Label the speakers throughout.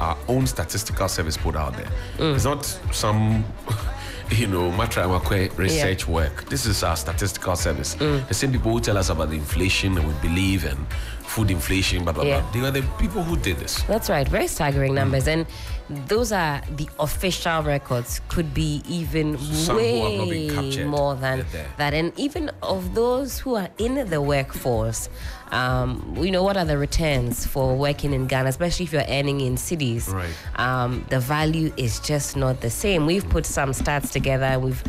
Speaker 1: our own statistical service put out there. It's not some, research work. This is our statistical service. The same people who tell us about the inflation and we believe and food inflation, blah, blah, blah. They are the people who did this.
Speaker 2: That's right. Very staggering numbers. And those are the official records. Could be even
Speaker 1: Some who have not been
Speaker 2: way
Speaker 1: captured.
Speaker 2: more than that. And even of those who are in the workforce, what are the returns for working in Ghana, especially if you're earning in cities?
Speaker 1: Right.
Speaker 2: The value is just not the same. We've put some stats together. We've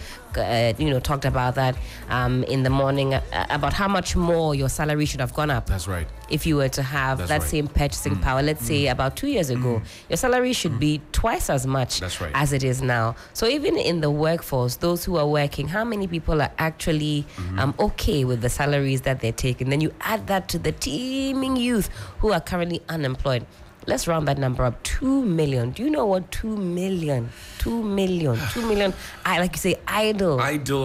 Speaker 2: talked about that in the morning about how much more your salary should have gone up.
Speaker 1: That's right.
Speaker 2: If you were to have same purchasing power, let's say about 2 years ago, your salary should be twice as much as it is now. So even in the workforce, those who are working, how many people are actually okay with the salaries that they're taking? Then you add that to the teeming youth who are currently unemployed. Let's round that number up. 2 million. Do you know what 2 million? 2 million. 2 million. Like you say, idle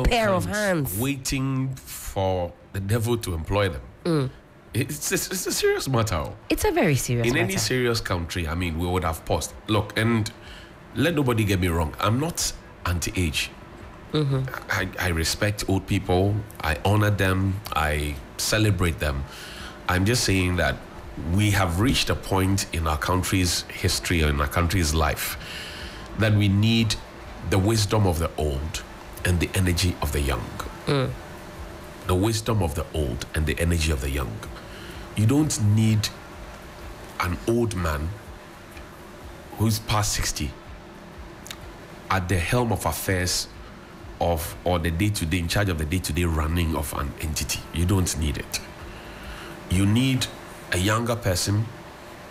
Speaker 2: pair of hands
Speaker 1: waiting for the devil to employ them. It's a serious matter.
Speaker 2: It's a very serious matter.
Speaker 1: In any serious country, we would have paused. Look, and let nobody get me wrong. I'm not anti-age. I respect old people. I honor them. I celebrate them. I'm just saying that we have reached a point in our country's history or in our country's life that we need the wisdom of the old and the energy of the young. The wisdom of the old and the energy of the young. You don't need an old man who's past 60 at the helm of affairs or the day-to-day, in charge of the day-to-day running of an entity. You don't need it. You need a younger person,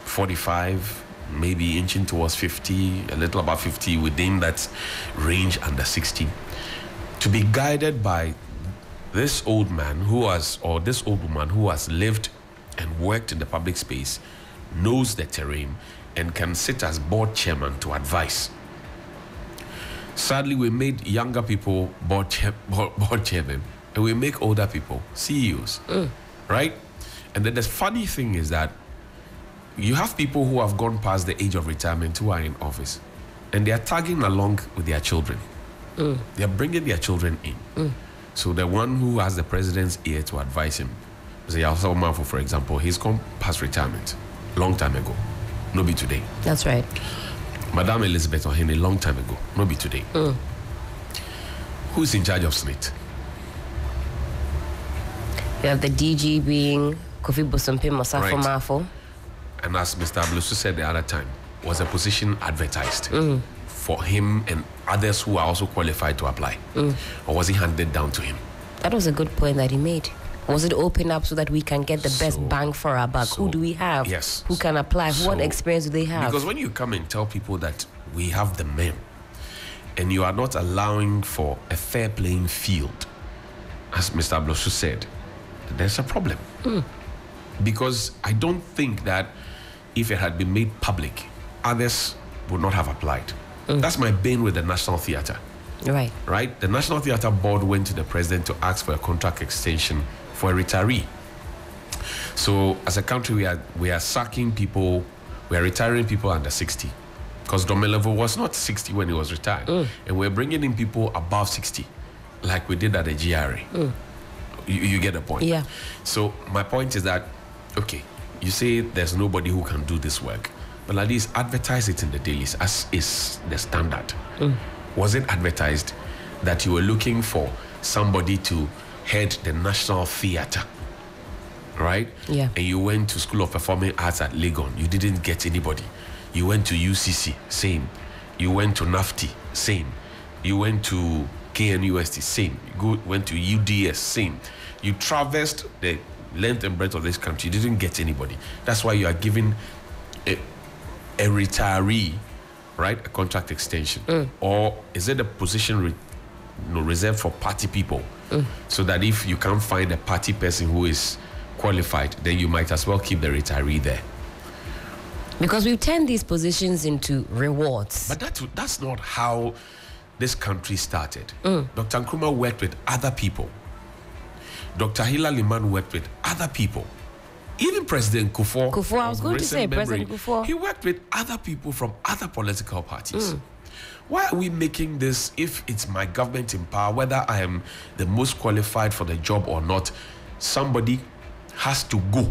Speaker 1: 45, maybe inching towards 50, a little above 50, within that range under 60, to be guided by this old man or this old woman who has lived and worked in the public space, knows the terrain, and can sit as board chairman to advise. Sadly, we made younger people board chairmen, and we make older people CEOs, right? And then the funny thing is that you have people who have gone past the age of retirement who are in office, and they are tagging along with their children. They are bringing their children in. So the one who has the president's ear to advise him, say Yasser Manfo, for example, he's gone past retirement long time ago, no be today.
Speaker 2: That's right.
Speaker 1: Madame Elizabeth Ohene, a long time ago, no be today. Who's in charge of SNIT?
Speaker 2: You have the DG being Kofi Bosompe Mosafo Mafo.
Speaker 1: And as Mr. Ablusu said the other time, was a position advertised for him and others who are also qualified to apply? Or was it handed down to him?
Speaker 2: That was a good point that he made. Was it open up so that we can get the best bang for our buck? Who do we have?
Speaker 1: Yes.
Speaker 2: Who can apply? What experience do they have?
Speaker 1: Because when you come and tell people that we have the men and you are not allowing for a fair playing field, as Mr. Ablusu said, there's a problem. Because I don't think that if it had been made public, others would not have applied. That's my bane with the National Theatre. Right? The National Theatre Board went to the president to ask for a contract extension for a retiree. So as a country, we are sacking people, we are retiring people under 60. Because Domelevo was not 60 when he was retired. And we're bringing in people above 60, like we did at the GRA. You get the point?
Speaker 2: Yeah.
Speaker 1: So my point is that, okay, you say there's nobody who can do this work, but at least advertise it in the dailies as is the standard. Was it advertised that you were looking for somebody to head the National Theatre, right?
Speaker 2: Yeah.
Speaker 1: And you went to School of Performing Arts at Legon, you didn't get anybody. You went to UCC, same. You went to NAFTI, same. You went to KNUST, same. You went to UDS, same. You traversed the length and breadth of this country, you didn't get anybody. That's why you are giving a retiree, right, a contract extension. Or is it a position reserved for party people? So that if you can't find a party person who is qualified, then you might as well keep the retiree there.
Speaker 2: Because we've turned these positions into rewards.
Speaker 1: But that's not how this country started. Dr. Nkrumah worked with other people. Dr. Hila Liman worked with other people. Even President Kufuor,
Speaker 2: I was going to say, President Kufuor,
Speaker 1: he worked with other people from other political parties. Why are we making this, if it's my government in power, whether I am the most qualified for the job or not, somebody has to go,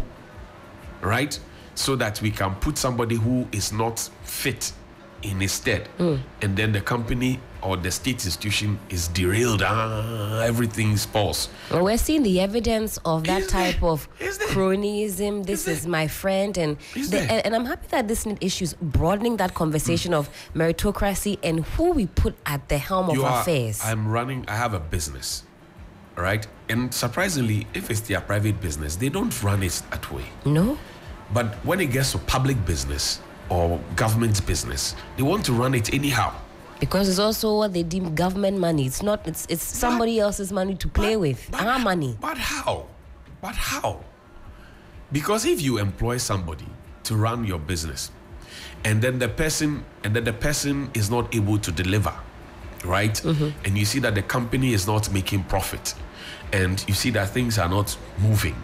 Speaker 1: right? So that we can put somebody who is not fit in his stead. And then the company or the state institution is derailed. Everything falls.
Speaker 2: Well, we're seeing the evidence of that type of cronyism. This is my friend. And I'm happy that this issues broadening that conversation of meritocracy and who we put at the helm of affairs.
Speaker 1: I have a business, right? And surprisingly, if it's their private business, they don't run it that way.
Speaker 2: No.
Speaker 1: But when it gets to public business or government business, they want to run it anyhow.
Speaker 2: Because it's also what they deem government money. It's not. It's somebody else's money to play with. Our money.
Speaker 1: But how? Because if you employ somebody to run your business, and then the person is not able to deliver, right? And you see that the company is not making profit, and you see that things are not moving,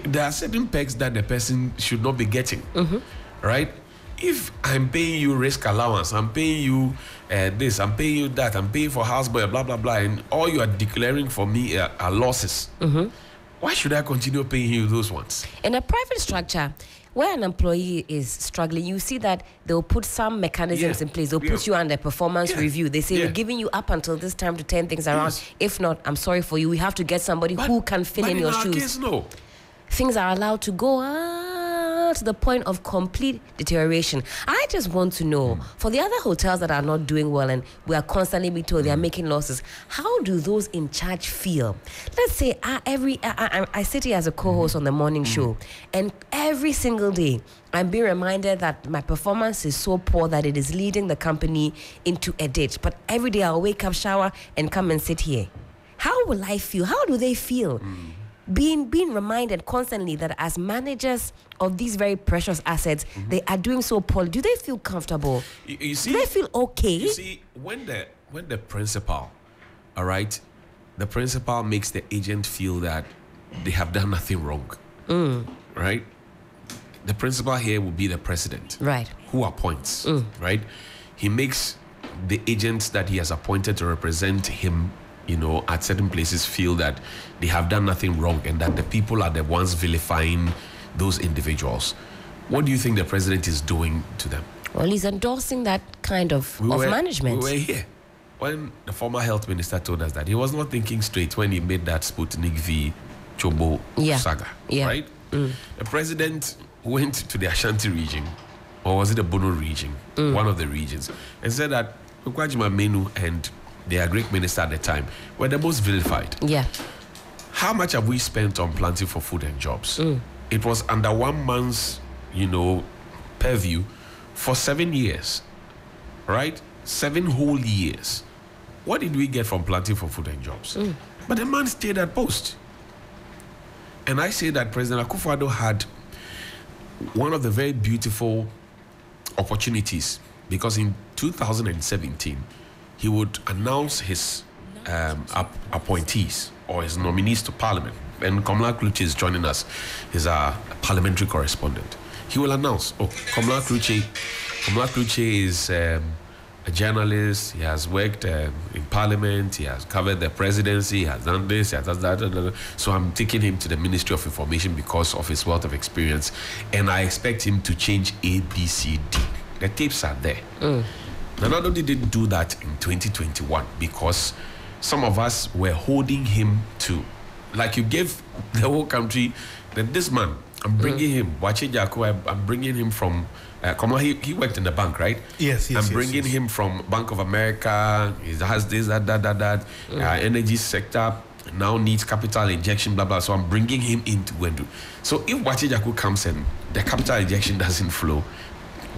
Speaker 1: there are certain pegs that the person should not be getting, right? If I'm paying you risk allowance, I'm paying you this, I'm paying you that, I'm paying for houseboy, blah, blah, blah, and all you are declaring for me are losses, why should I continue paying you those ones?
Speaker 2: In a private structure, where an employee is struggling, you see that they'll put some mechanisms in place. They'll put you under performance review. They say, we're giving you up until this time to turn things around. If not, I'm sorry for you. We have to get somebody who can fill in your shoes.
Speaker 1: Case, no.
Speaker 2: Things are allowed to go to the point of complete deterioration. I just want to know, for the other hotels that are not doing well and we are constantly being told they are making losses, how do those in charge feel? Let's say I sit here as a co-host on the morning show, and every single day I'm being reminded that my performance is so poor that it is leading the company into a ditch. But every day I'll wake up, shower, and come and sit here. How will I feel? How do they feel? Being reminded constantly that as managers of these very precious assets, they are doing so poorly. Do they feel comfortable?
Speaker 1: You see,
Speaker 2: do they feel okay?
Speaker 1: You see, when the principal, all right, the principal makes the agent feel that they have done nothing wrong, right? The principal here will be the president,
Speaker 2: right?
Speaker 1: Who appoints, right? He makes the agents that he has appointed to represent him, at certain places feel that they have done nothing wrong and that the people are the ones vilifying those individuals. What do you think the president is doing to them?
Speaker 2: Well, he's endorsing that kind of management.
Speaker 1: We were here when the former health minister told us that he was not thinking straight when he made that Sputnik v. Chobo saga, right? The president went to the Ashanti region, or was it the Bono region, one of the regions, and said that Kwajima Menu and the agric minister at the time were the most vilified.
Speaker 2: Yeah.
Speaker 1: How much have we spent on planting for food and jobs? It was under one man's, purview for 7 years, right? 7 whole years. What did we get from planting for food and jobs? But the man stayed at post. And I say that President Akufo-Addo had one of the very beautiful opportunities, because in 2017, he would announce his appointees or his nominees to parliament. And Komla Kluche is joining us. He's a parliamentary correspondent. He will announce, Komla Kluche is a journalist. He has worked in parliament. He has covered the presidency. He has done this. He has done that. So I'm taking him to the Ministry of Information because of his wealth of experience. And I expect him to change A, B, C, D. The tapes are there. Nanado didn't do that in 2021 because some of us were holding him to, like you gave the whole country, that this man, I'm bringing him, Wache Jaco, I'm bringing him from, he worked in the bank, right?
Speaker 3: Yes.
Speaker 1: I'm bringing him from Bank of America, he has this, that. Energy sector now needs capital injection, blah, blah. So I'm bringing him into Wendu. So if Wache Jaco comes and the capital injection doesn't flow,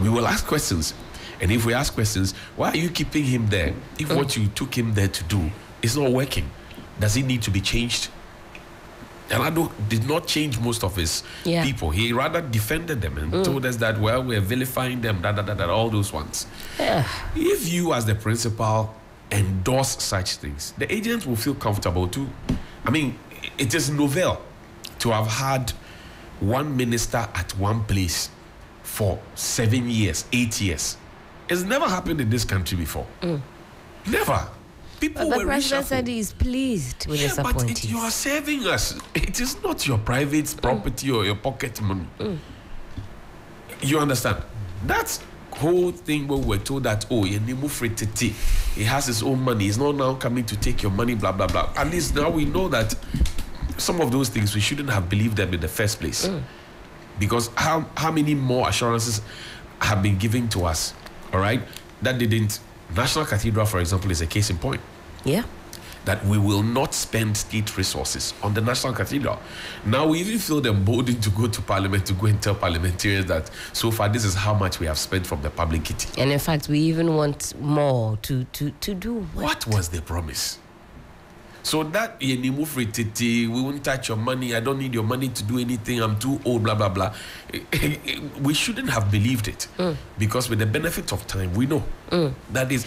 Speaker 1: we will ask questions. And if we ask questions, why are you keeping him there? If what you took him there to do is not working, does it need to be changed? Nanado did not change most of his people. He rather defended them and told us that, we're vilifying them, all those ones. If you as the principal endorse such things, the agents will feel comfortable too. I mean, it is novel to have had one minister at one place for 7 years, 8 years. It's never happened in this country before. Never. People
Speaker 2: but
Speaker 1: were
Speaker 2: the president
Speaker 1: reshuffled.
Speaker 2: said he's pleased with his appointees.
Speaker 1: But you are serving us. It is not your private property or your pocket money. You understand? That's whole thing where we're told that, oh, he has his own money. He's not now coming to take your money, blah, blah, blah. At least now we know that some of those things, we shouldn't have believed them in the first place. Because how many more assurances have been given to us, all right, that didn't. National Cathedral, for example, is a case in point.
Speaker 2: Yeah.
Speaker 1: That we will not spend state resources on the National Cathedral. Now we even feel emboldened to go to Parliament to go and tell parliamentarians that so far this is how much we have spent from the public kitty.
Speaker 2: And in fact, we even want more to do
Speaker 1: what was the promise? So that we won't touch your money, I don't need your money to do anything, I'm too old, blah, blah, blah. We shouldn't have believed it. Because with the benefit of time, we know that is...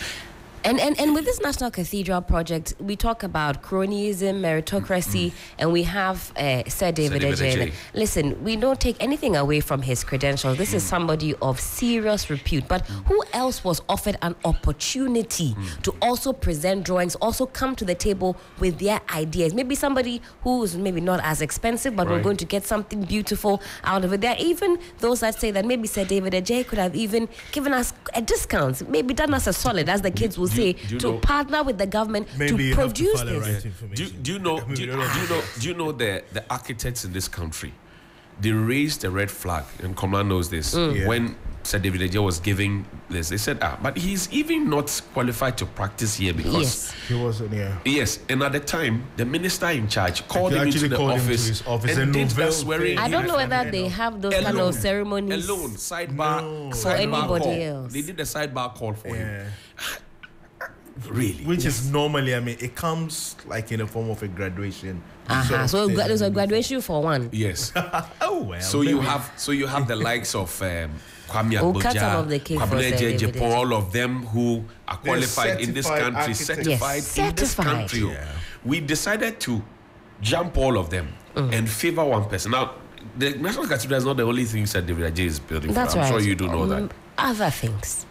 Speaker 2: And with this National Cathedral project, we talk about cronyism, meritocracy, and we have Sir David Ejene. Listen, we don't take anything away from his credentials. This is somebody of serious repute. But who else was offered an opportunity to also present drawings, also come to the table with their ideas? Maybe somebody who's maybe not as expensive, but we're going to get something beautiful out of it. There are even those that say that maybe Sir David Ejene could have even given us a discount, maybe done us a solid, as the kids will say, to partner with the government to produce this.
Speaker 1: Do you know the architects in this country? They raised a red flag, and Komla knows this. When Sir David Ejene was giving this, they said, but he's even not qualified to practice here because
Speaker 3: he wasn't here.
Speaker 1: Yes, and at the time, the minister in charge called him into the office and did that swearing.
Speaker 2: I don't know whether they have those kind of ceremonies
Speaker 1: alone, sidebar
Speaker 2: for anybody
Speaker 1: call.
Speaker 2: else.
Speaker 1: They did a sidebar call for him. Really?
Speaker 3: Which is normally, I mean, it comes like in the form of a graduation.
Speaker 2: So there's a graduation for one.
Speaker 1: Yes.
Speaker 3: Oh well.
Speaker 1: So you have the likes of Kwame Agboja, all of them who are qualified in this country, certified in this country. Yeah. We decided to jump all of them and favor one person. Now, the National Cathedral is not the only thing Sir David Ejene is building.
Speaker 2: That's
Speaker 1: I'm
Speaker 2: right.
Speaker 1: sure you do know that.
Speaker 2: Other things.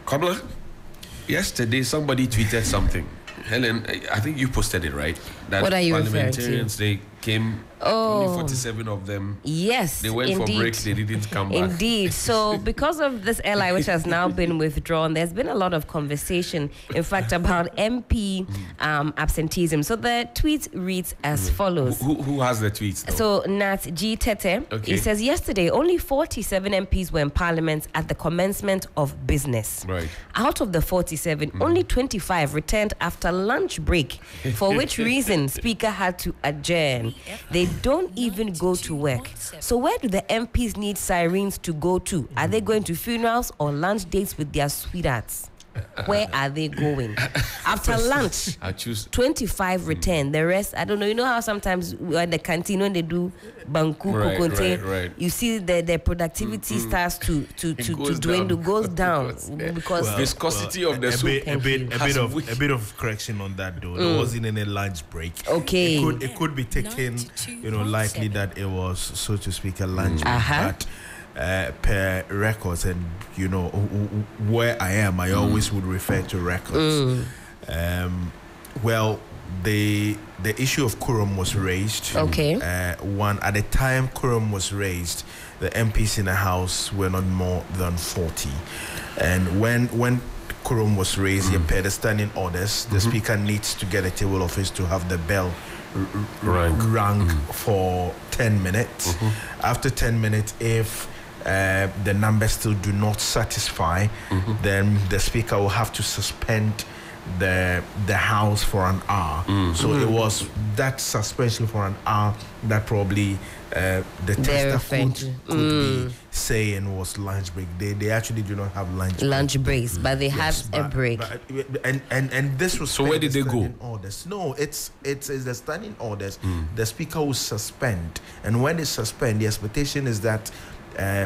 Speaker 1: Kamala, yesterday somebody tweeted something. Helen, I think you posted it, right? That
Speaker 2: what are you referring to?
Speaker 1: Parliamentarians, they came, only 47 of them.
Speaker 2: Yes,
Speaker 1: they went for break, they didn't come back.
Speaker 2: Indeed. So because of this LI, which has now been withdrawn, there's been a lot of conversation, in fact, about MP absenteeism. So the tweet reads as follows.
Speaker 1: Who has the tweets, though?
Speaker 2: So Nat G. Tete, he says, yesterday, only 47 MPs were in Parliament at the commencement of business.
Speaker 1: Right.
Speaker 2: Out of the 47, only 25 returned after lunch break, for which reason Speaker had to adjourn. They don't even go to work. So where do the MPs need sirens to go to? Are they going to funerals or lunch dates with their sweethearts? Where are they going? After lunch, 25 return. The rest, I don't know. You know how sometimes at the canteen when they do banku,
Speaker 1: right.
Speaker 2: you see their productivity starts to dwindle, goes down because
Speaker 1: viscosity of the soup.
Speaker 3: A bit of correction on that though. There wasn't any lunch break.
Speaker 2: Okay,
Speaker 3: it could be taken. Likely that it was, so to speak, a lunch break. But per records, and where I am, I always would refer to records. Well, the issue of quorum was raised.
Speaker 2: Okay.
Speaker 3: One at the time quorum was raised, the MPs in the House were not more than 40, and when quorum was raised, per the standing orders, the Speaker needs to get a table office to have the bell rang for 10 minutes. After 10 minutes, if the numbers still do not satisfy, then the Speaker will have to suspend the House for an hour. So it was that suspension for an hour that probably the tester could be saying was lunch break. They actually do not have lunch
Speaker 2: breaks, but they had a break.
Speaker 3: And this was
Speaker 1: so where did they go?
Speaker 3: Orders. No, it's the standing orders. The Speaker will suspend, and when they suspend, the expectation is that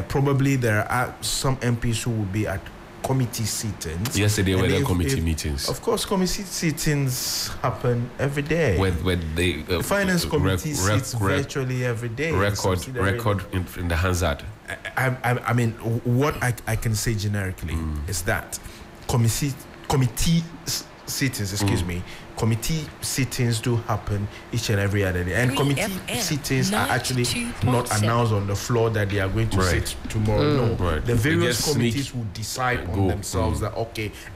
Speaker 3: probably there are some MPs who will be at committee sittings.
Speaker 1: Yesterday were the committee meetings.
Speaker 3: Of course, committee sittings happen every day.
Speaker 1: When they
Speaker 3: the finance committee sits virtually every day.
Speaker 1: Record in the Hansard.
Speaker 3: I mean, what I can say generically is that committee sittings, committee sittings do happen each and every other day, and committee sittings are actually not announced on the floor that they are going to sit tomorrow. The various committees will decide on themselves that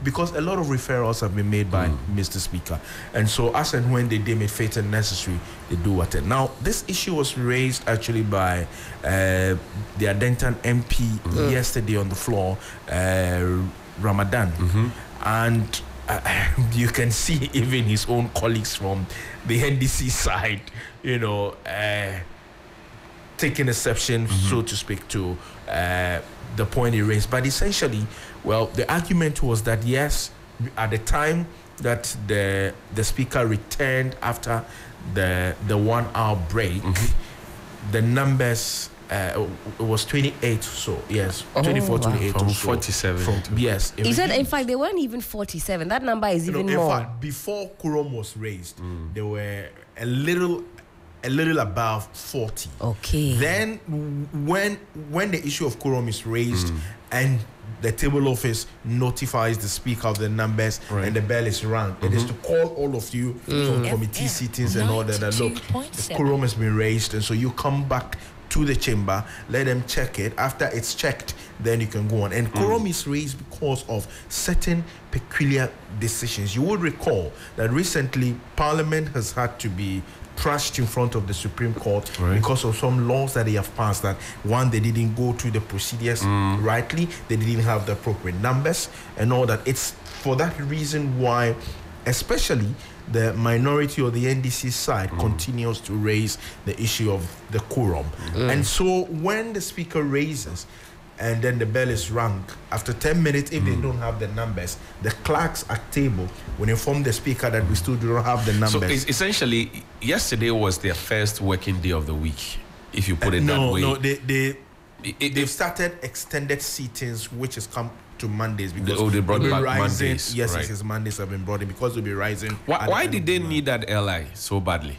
Speaker 3: because a lot of referrals have been made by Mr. Speaker, and so as and when they deem it fit and necessary, they do attend. Now, this issue was raised actually by the Adentan MP yesterday on the floor, Ramadan, and you can see even his own colleagues from the NDC side, taking exception, so to speak, to the point he raised. But essentially, well, the argument was that yes, at the time that the speaker returned after the 1 hour break, the numbers. It was 28, so yes, 24, 28
Speaker 1: from
Speaker 3: or so.
Speaker 1: 47.
Speaker 2: Yes. He said, in fact, they weren't even 47. That number is even more.
Speaker 3: In fact, before quorum was raised, they were a little above 40.
Speaker 2: Okay.
Speaker 3: Then, when the issue of quorum is raised and the table office notifies the speaker of the numbers and the bell is rung, it is to call all of you from committee sittings and all that. Look, the quorum has been raised, and so you come back to the chamber, let them check it. After it's checked, then you can go on. And quorum is raised because of certain peculiar decisions. You would recall that recently Parliament has had to be trashed in front of the Supreme Court because of some laws that they have passed. That one, they didn't go through the procedures rightly, they didn't have the appropriate numbers and all that. It's for that reason why, especially the minority or the NDC side continues to raise the issue of the quorum. And so when the speaker raises and then the bell is rung, after 10 minutes, if they don't have the numbers, the clerks at table will inform the speaker that we still do not have the numbers.
Speaker 1: So essentially, yesterday was their first working day of the week, if you put it that way.
Speaker 3: No, they've started extended sittings, which has come to Mondays because
Speaker 1: they brought back
Speaker 3: rising,
Speaker 1: Mondays.
Speaker 3: Yes, yes, Mondays have been brought in because they'll be rising.
Speaker 1: Why did they need that LI so badly?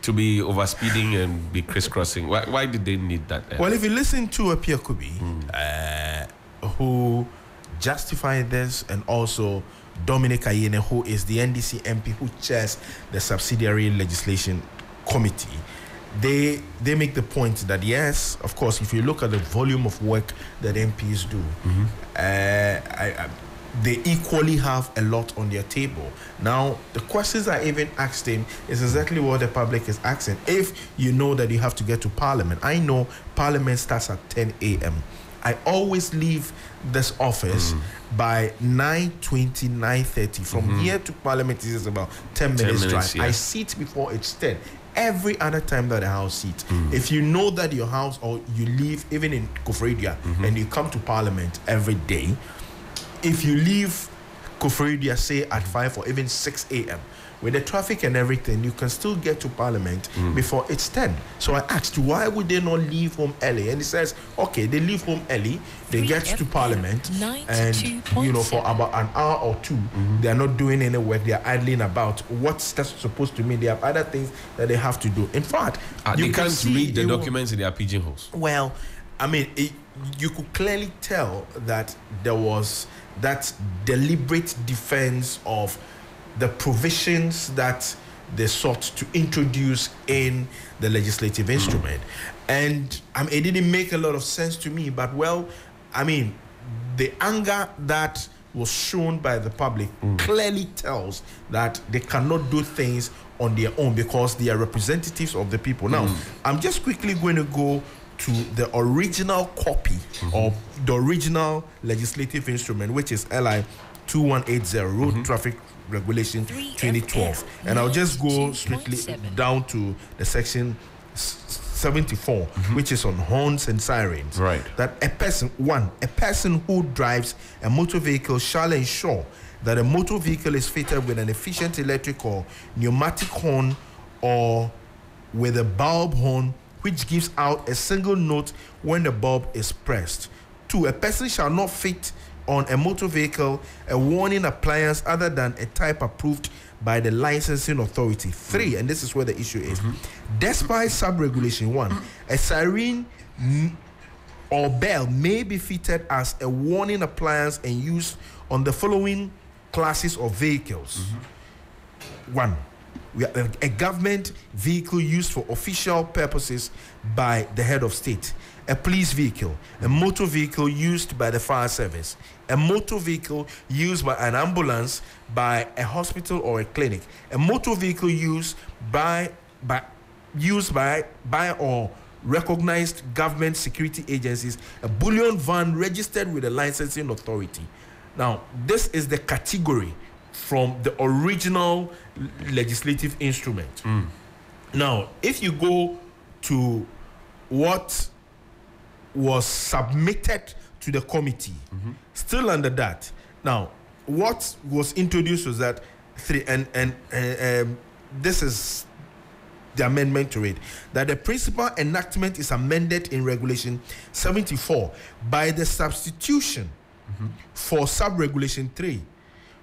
Speaker 1: To be overspeeding and be crisscrossing? Why did they need that LI?
Speaker 3: Well, if you listen to Apia Kubi, who justified this, and also Dominic Ayene, who is the NDC MP who chairs the subsidiary legislation committee, they make the point that yes, of course, if you look at the volume of work that MPs do, they equally have a lot on their table. Now, the questions I even asked him is exactly what the public is asking. If you know that you have to get to Parliament, I know Parliament starts at 10 a.m. I always leave this office by 9:20, 9:30. From here to Parliament is about 10 minutes drive. Yeah. I sit before it's 10. Every other time that the house seats, if you know that your house, or you live even in Kofredia and you come to Parliament every day, if you leave Kofredia, say at 5 or even 6 a.m., with the traffic and everything, you can still get to Parliament before it's 10. So I asked, why would they not leave home early? And he says, okay, they leave home early, they get to Parliament, and for about an hour or two, they are not doing any work, they are idling about. What's that supposed to mean? They have other things that they have to do. In fact,
Speaker 1: you can't read the documents in their pigeonholes.
Speaker 3: Well, I mean, you could clearly tell that there was that deliberate defense of the provisions that they sought to introduce in the legislative instrument. And it didn't make a lot of sense to me, but well, I mean, the anger that was shown by the public clearly tells that they cannot do things on their own because they are representatives of the people. Now, I'm just quickly going to go to the original copy of the original legislative instrument, which is LI 2180, Road Traffic Regulation 2012. And I'll just go strictly down to the section 74, which is on horns and sirens.
Speaker 1: Right.
Speaker 3: That a person who drives a motor vehicle shall ensure that a motor vehicle is fitted with an efficient electric or pneumatic horn, or with a bulb horn which gives out a single note when the bulb is pressed. 2, a person shall not fit on a motor vehicle a warning appliance other than a type approved by the licensing authority. 3, and this is where the issue is. Despite sub-regulation 1, a siren or bell may be fitted as a warning appliance and used on the following classes of vehicles. 1, a government vehicle used for official purposes by the head of state, a police vehicle, a motor vehicle used by the fire service, a motor vehicle used by an ambulance, by a hospital or a clinic, a motor vehicle used by or recognized government security agencies, a bullion van registered with a licensing authority. Now, this is the category from the original legislative instrument. Now, if you go to what was submitted to the committee, still under that. Now, what was introduced was that 3, and this is the amendment to it, that the principal enactment is amended in Regulation 74 by the substitution for sub-regulation 3,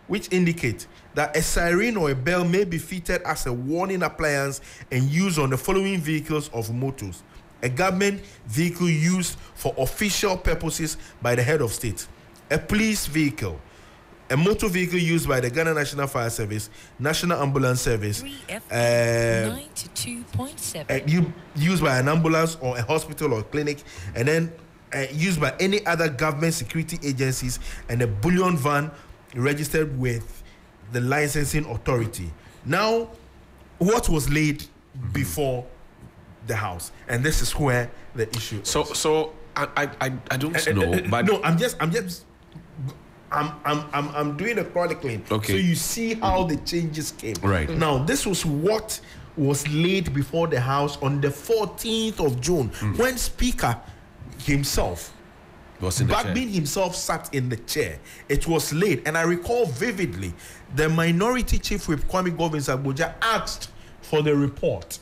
Speaker 3: which indicates that a siren or a bell may be fitted as a warning appliance and used on the following vehicles of motors: a government vehicle used for official purposes by the head of state, a police vehicle, a motor vehicle used by the Ghana National Fire Service, National Ambulance Service, 92.7, used by an ambulance or a hospital or clinic, and then used by any other government security agencies, and a bullion van registered with the licensing authority. Now, what was laid before the House, and this is where the issue is.
Speaker 1: So I don't know, but
Speaker 3: no, I'm doing a chronicling.
Speaker 1: Okay.
Speaker 3: So you see how the changes came.
Speaker 1: Right.
Speaker 3: Now, this was what was laid before the House on the 14th of June, when Speaker himself, Bagmin himself, sat in the chair. It was laid, and I recall vividly the Minority Chief Whip Kwame Govins Abuja asked for the report,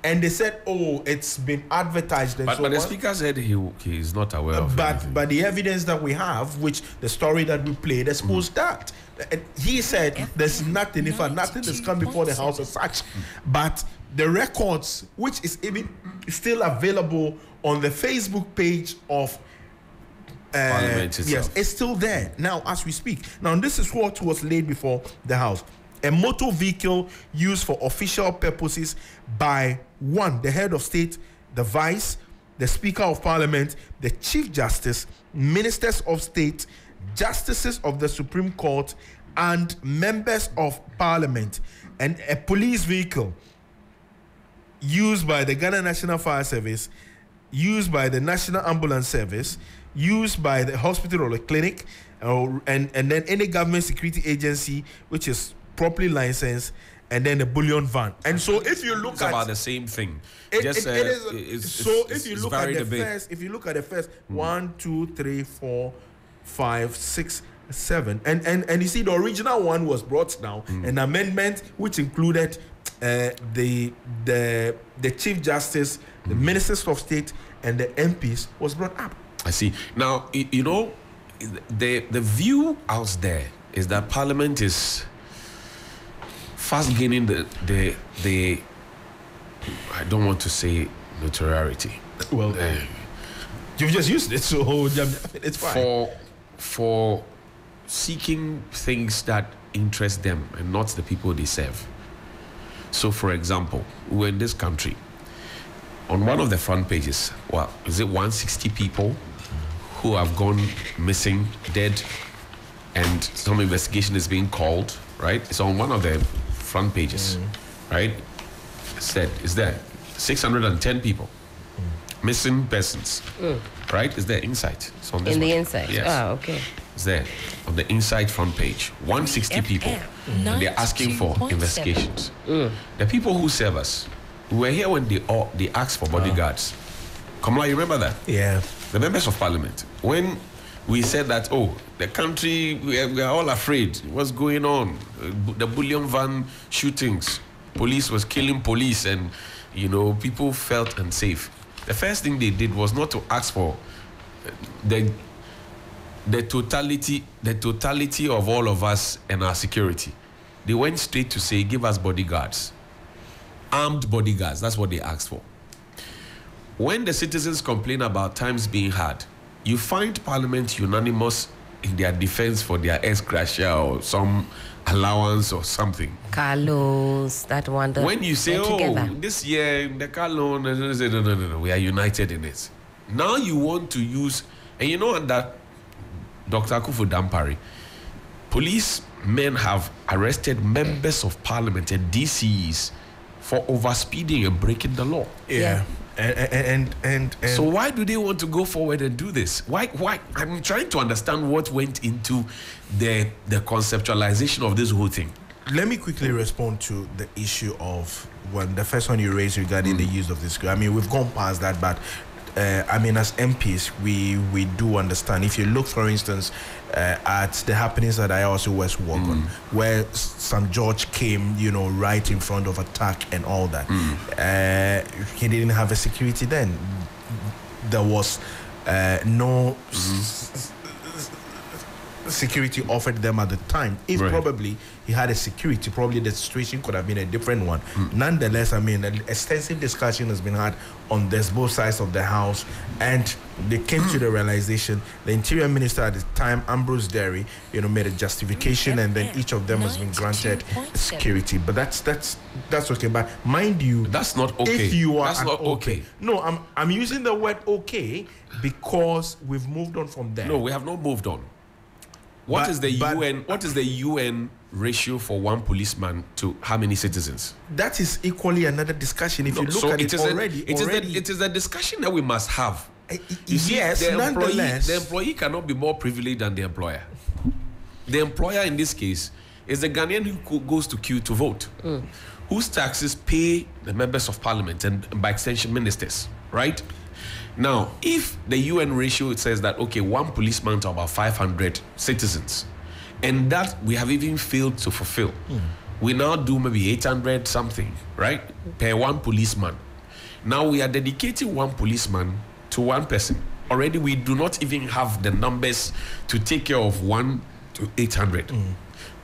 Speaker 3: and they said, "Oh, it's been advertised." And
Speaker 1: but the Speaker said he is not aware of it.
Speaker 3: But the evidence that we have, which the story that we played, exposed that. And he said there's nothing, in fact, nothing has come before the House as such. But the records, which is even still available on the Facebook page of
Speaker 1: Parliament itself.
Speaker 3: Yes, it's still there now as we speak. Now, this is what was laid before the House: a motor vehicle used for official purposes by 1, the head of state, the vice, the Speaker of Parliament, the Chief Justice, ministers of state, justices of the Supreme Court, and members of Parliament, and a police vehicle used by the Ghana National Fire Service, used by the National Ambulance Service, used by the hospital or the clinic, and then any government security agency which is properly licensed, and then a bullion van. And so if you look
Speaker 1: about the same thing,
Speaker 3: if you look at the first 1, 2, 3, 4, 5, 6, 7, and you see the original one was brought down, an amendment which included the Chief Justice, the Ministers of State, and the MPs was brought up.
Speaker 1: I see. Now, you know, the view out there is that Parliament is fast gaining the I don't want to say notoriety.
Speaker 3: Well, you've just used it, so it's fine.
Speaker 1: For seeking things that interest them and not the people they serve. So, for example, we're in this country. On one of the front pages, well, is it 160 people who have gone missing, dead, and some investigation is being called, right? It's on one of the front pages, right? It's there. 610 people, missing persons, right? It's there inside. It's on this
Speaker 2: in
Speaker 1: one.
Speaker 2: The inside?
Speaker 1: Yes.
Speaker 2: Oh, okay.
Speaker 1: It's there on the inside front page. 160 people, and they're asking for investigations. The people who serve us, we were here when they asked for bodyguards. Kamala, you remember that?
Speaker 3: Yeah.
Speaker 1: The members of Parliament, when we said that, oh, the country, we are all afraid. What's going on? The bullion van shootings, police was killing police, and you know, people felt unsafe. The first thing they did was not to ask for the the totality of all of us and our security. They went straight to say, give us bodyguards. Armed bodyguards, that's what they asked for. When the citizens complain about times being hard, you find Parliament unanimous in their defense for their ex-gratia or some allowance or something.
Speaker 2: Car loans, that one.
Speaker 1: When you say, this year, the car loan, no, we are united in it. Now you want to use, and you know that Dr. Akufo Dampari, policemen have arrested members of Parliament and DCs for overspeeding and breaking the law.
Speaker 3: Yeah. And
Speaker 1: so why do they want to go forward and do this? Why? I'm trying to understand what went into the conceptualization of this whole thing.
Speaker 3: Let me quickly respond to the issue of the first one you raised regarding the use of this. I mean, we've gone past that, but I mean, as MPs, we do understand. If you look, for instance, at the happenings at IOSO West Wagon, where St. George came, right in front of attack and all that, he didn't have a security then. There was no security offered them at the time. If probably he had a security, probably the situation could have been a different one. Nonetheless, I mean, an extensive discussion has been had on this, both sides of the house, and they came to the realization. The Interior Minister at the time, Ambrose Derry, made a justification, and then each of them has been granted security. But that's okay. But mind you,
Speaker 1: that's not okay.
Speaker 3: If you are
Speaker 1: that's not okay.
Speaker 3: No, I'm using the word okay because we've moved on from there.
Speaker 1: No, we have not moved on. What is the UN ratio for one policeman to how many citizens?
Speaker 3: That is equally another discussion. If you look at it already,
Speaker 1: it is a discussion that we must have.
Speaker 3: Yes, nonetheless,
Speaker 1: the employee cannot be more privileged than the employer. The employer in this case is the Ghanaian who goes to queue to vote, whose taxes pay the members of Parliament and by extension ministers, right? Now, if the UN ratio, it says that, okay, one policeman to about 500 citizens, and that we have even failed to fulfill, we now do maybe 800 something, right, per one policeman. Now we are dedicating one policeman to one person. Already we do not even have the numbers to take care of 1 to 800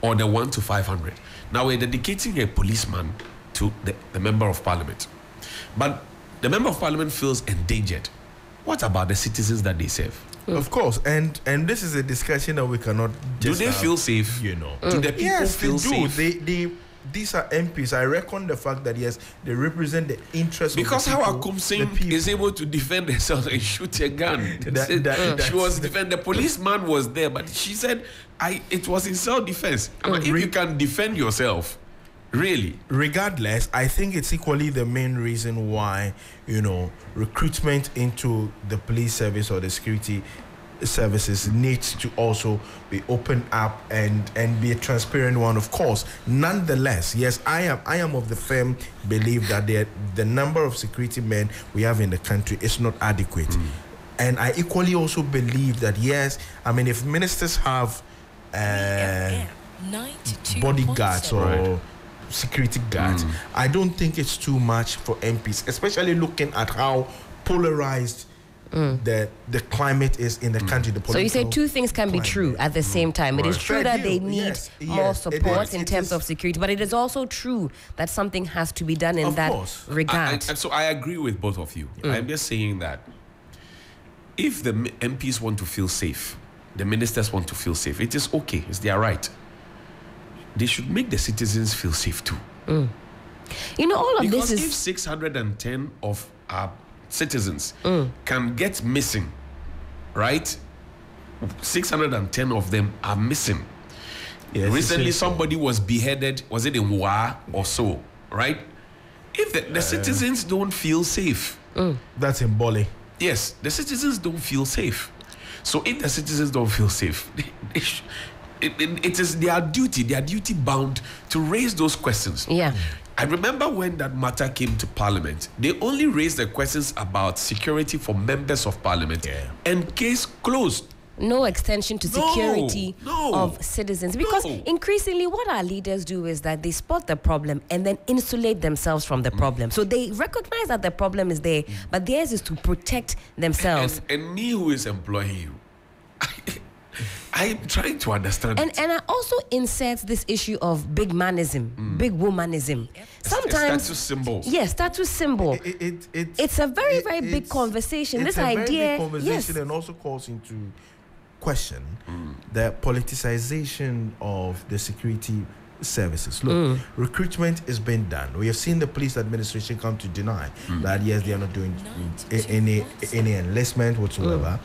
Speaker 1: or the 1 to 500. Now we're dedicating a policeman to the member of Parliament. But the member of Parliament feels endangered. What about the citizens that they serve?
Speaker 3: Of course, and this is a discussion that we cannot just
Speaker 1: do they feel safe?
Speaker 3: Do the people feel safe? These are MPs. I reckon the fact that yes, they represent the interests
Speaker 1: because
Speaker 3: of the people.
Speaker 1: How Akum Singh is able to defend herself and shoot a gun. She was defending. The policeman was there, but she said, it was in self-defense. If you can defend yourself, really.
Speaker 3: Regardless, I think it's equally the main reason why, recruitment into the police service or the security services needs to also be opened up and be a transparent one, of course. Nonetheless, yes, I am of the firm belief that the number of security men we have in the country is not adequate. And I equally also believe that, yes, I mean, if ministers have bodyguards or security guards, I don't think it's too much for MPs, especially looking at how polarized the climate is in the country.
Speaker 2: So you say two things can be true at the same time. It is true that they need more support in terms of security, but it is also true that something has to be done in that regard.
Speaker 1: So I agree with both of you. I'm just saying that if the MPs want to feel safe, the ministers want to feel safe, it is okay. It's their right. They should make the citizens feel safe too.
Speaker 2: All of
Speaker 1: because
Speaker 2: this is...
Speaker 1: if 610 of our citizens can get missing, right? 610 of them are missing. Yes, recently, somebody was beheaded. Was it in Wa or so? Right? If the citizens don't feel safe,
Speaker 3: that's in Bali.
Speaker 1: Yes, the citizens don't feel safe. So if the citizens don't feel safe, it is their duty bound to raise those questions.
Speaker 2: Yeah.
Speaker 1: I remember when that matter came to Parliament, they only raised the questions about security for members of Parliament and case closed.
Speaker 2: No extension to security of citizens. Because increasingly what our leaders do is that they spot the problem and then insulate themselves from the problem. So they recognize that the problem is there, but theirs is to protect themselves.
Speaker 1: And me who is employing you, I'm trying to understand.
Speaker 2: And I also insert this issue of big manism, big womanism. Sometimes
Speaker 1: status symbol.
Speaker 2: Yes, status symbol. It's a very big conversation. This idea,
Speaker 3: very big conversation, and also calls into question the politicization of the security services. Look, recruitment is being done. We have seen the police administration come to deny that yes, they are not doing any enlistment whatsoever.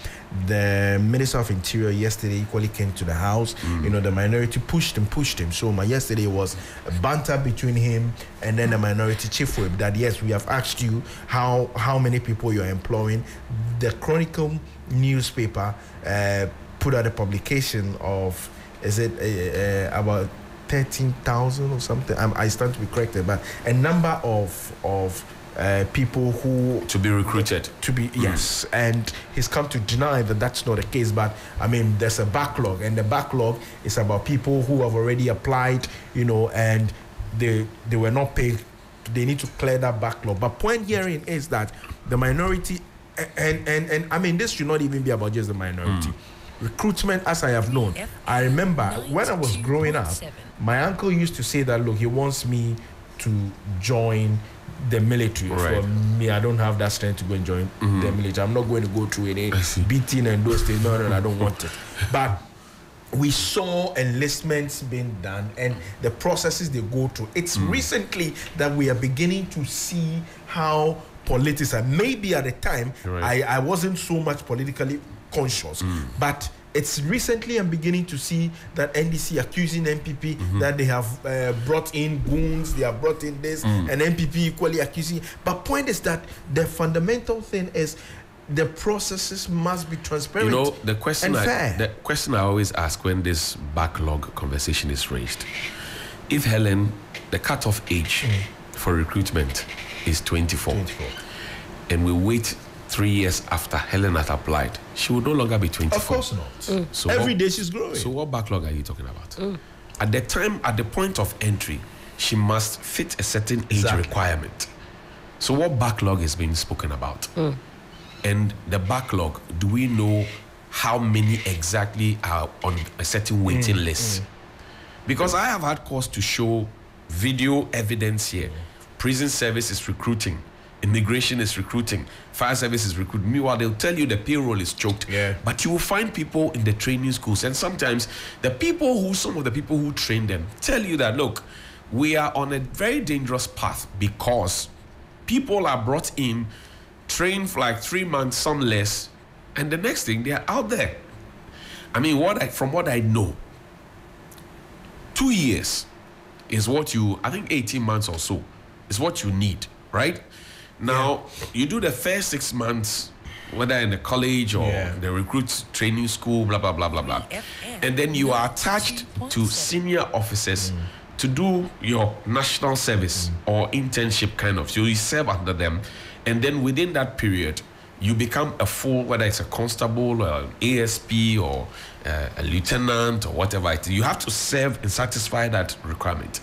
Speaker 3: The Minister of Interior yesterday equally came to the house. You know, the minority pushed him. So yesterday was a banter between him and then the minority chief whip that yes, we have asked you how many people you are employing. The Chronicle newspaper put out a publication of about 13,000 or something. I stand to be corrected, but a number of people who
Speaker 1: to be recruited.
Speaker 3: Yes, and he's come to deny that that's not the case. But I mean, there's a backlog, and the backlog is about people who have already applied, you know, and they were not paid. They need to clear that backlog. But point herein is that the minority, and I mean, this should not even be about just the minority. Recruitment, as I have known, I remember when I was growing up, my uncle used to say that, look, he wants me to join the military.
Speaker 1: Right.
Speaker 3: For me, I don't have that strength to go and join the military. I'm not going to go through any beating and those things. No, I don't want it. But we saw enlistments being done and the processes they go through. It's recently that we are beginning to see how politics are. Maybe at the time, I wasn't so much politically conscious, but it's recently I'm beginning to see that NDC accusing MPP that they have brought in goons, they have brought in this, and MPP equally accusing. But point is that the fundamental thing is the processes must be transparent.
Speaker 1: You know, the question
Speaker 3: and fair.
Speaker 1: The question I always ask when this backlog conversation is raised, if Helen, the cutoff age for recruitment is 24, and we wait 3 years after Helen had applied, she would no longer be 24.
Speaker 3: Of course not.
Speaker 1: So
Speaker 3: every day she's growing.
Speaker 1: So what backlog are you talking about? At the point of entry, she must fit a certain age requirement. So what backlog is being spoken about? And the backlog, do we know how many exactly are on a certain waiting list? Because I have had cause to show video evidence here. Prison service is recruiting. Immigration is recruiting. Fire service is recruiting. Meanwhile, they'll tell you the payroll is choked. But you will find people in the training schools. And sometimes some of the people who train them tell you that, look, we are on a very dangerous path because people are brought in, trained for like 3 months, some less, and the next thing, they are out there. I mean, from what I know, 2 years is what I think 18 months or so is what you need, right? Now, you do the first 6 months, whether in the college or the recruits training school, blah, blah, blah, blah, blah. And then you are attached to senior officers to do your national service or internship kind of. So you serve under them. And then within that period, you become a full, whether it's a constable or an ASP or a lieutenant or whatever it is. You have to serve and satisfy that requirement.